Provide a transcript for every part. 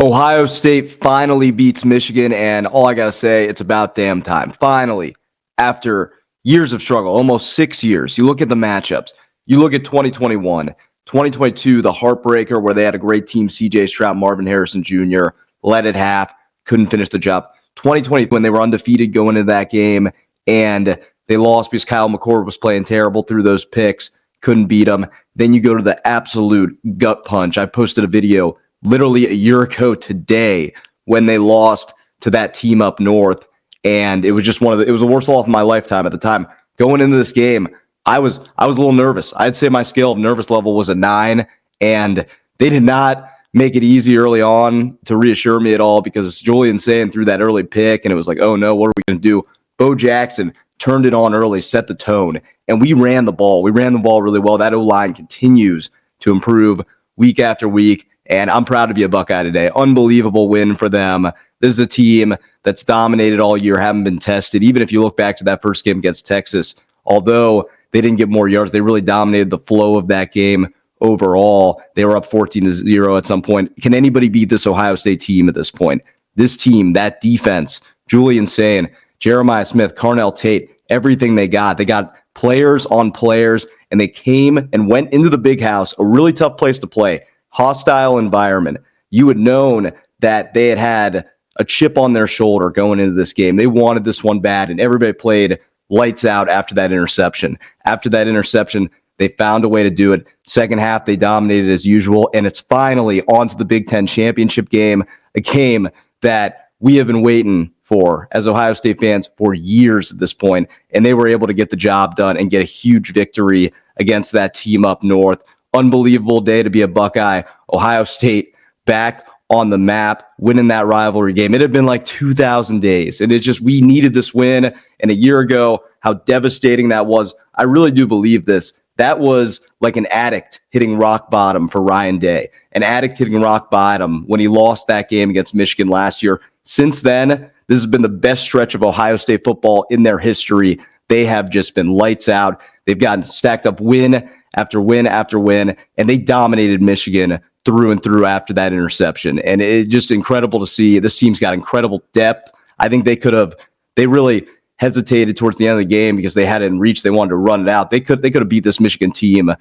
Ohio State finally beats Michigan, and all I got to say, it's about damn time. Finally, after years of struggle, almost 6 years, you look at the matchups. You look at 2021, 2022, the heartbreaker where they had a great team, CJ Stroud, Marvin Harrison Jr., led at half, couldn't finish the job. 2020, when they were undefeated going into that game, and they lost because Kyle McCord was playing terrible through those picks, couldn't beat them. Then you go to the absolute gut punch. I posted a video literally a year ago today when they lost to that team up north. And it was just it was the worst loss of my lifetime at the time. Going into this game, I was a little nervous. I'd say my scale of nervous level was a 9, and they did not make it easy early on to reassure me at all because Julian Sayin threw that early pick, and it was like, oh no, what are we going to do? Bo Jackson turned it on early, set the tone, and we ran the ball. We ran the ball really well. That O-line continues to improve week after week. And I'm proud to be a Buckeye today. Unbelievable win for them. This is a team that's dominated all year, haven't been tested. Even if you look back to that first game against Texas, although they didn't get more yards, they really dominated the flow of that game overall. They were up 14-0 at some point. Can anybody beat this Ohio State team at this point? This team, that defense, Julian Sayin, Jeremiah Smith, Carnell Tate, everything they got. They got players on players, and they came and went into the Big House, a really tough place to play. Hostile environment. You had known that they had a chip on their shoulder going into this game. They wanted this one bad, and everybody played lights out after that interception. After that interception, they found a way to do it. Second half, they dominated as usual, and it's finally on to the Big Ten championship game, a game that we have been waiting for as Ohio State fans for years at this point, and they were able to get the job done and get a huge victory against that team up north. Unbelievable day to be a Buckeye. Ohio State back on the map, winning that rivalry game. It had been like 2,000 days, and we needed this win. And a year ago, how devastating that was. I really do believe this. That was like an addict hitting rock bottom for Ryan Day, an addict hitting rock bottom when he lost that game against Michigan last year. Since then, this has been the best stretch of Ohio State football in their history. They have just been lights out. They've gotten stacked up win after win after win, and they dominated Michigan through and through after that interception. And it's just incredible to see. This team's got incredible depth. I think they really hesitated towards the end of the game because they had it in reach. They wanted to run it out. They could have beat this Michigan team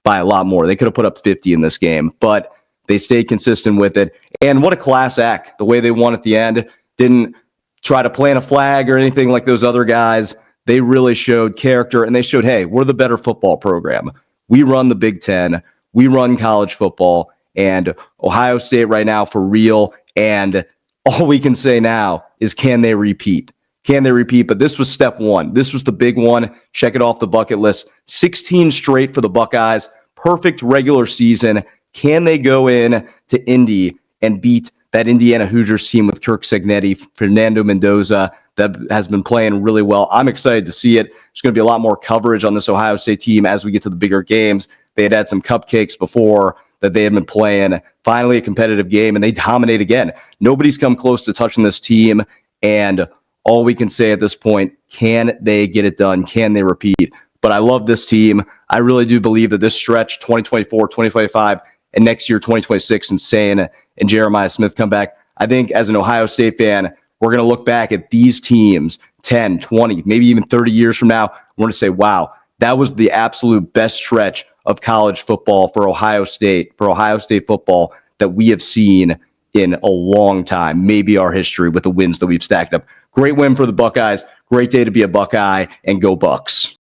by a lot more. They could have put up 50 in this game, but they stayed consistent with it. And what a class act. The way they won at the end, didn't try to plant a flag or anything like those other guys. They really showed character, and they showed, hey, we're the better football program. We run the Big Ten. We run college football, and Ohio State right now for real. And all we can say now is, can they repeat? Can they repeat? But this was step one. This was the big one. Check it off the bucket list. 16 straight for the Buckeyes. Perfect regular season. Can they go in to Indy and beat that Indiana Hoosiers team with Kirk Cignetti, Fernando Mendoza, that has been playing really well? I'm excited to see it. There's going to be a lot more coverage on this Ohio State team as we get to the bigger games. They had some cupcakes before that they had been playing. Finally, a competitive game, and they dominate again. Nobody's come close to touching this team, and all we can say at this point, can they get it done? Can they repeat? But I love this team. I really do believe that this stretch, 2024, 2025, and next year, 2026, and Sayin and Jeremiah Smith come back. I think as an Ohio State fan, we're going to look back at these teams 10, 20, maybe even 30 years from now. We're going to say, wow, that was the absolute best stretch of college football for Ohio State football that we have seen in a long time, maybe our history, with the wins that we've stacked up. Great win for the Buckeyes. Great day to be a Buckeye, and go Bucks.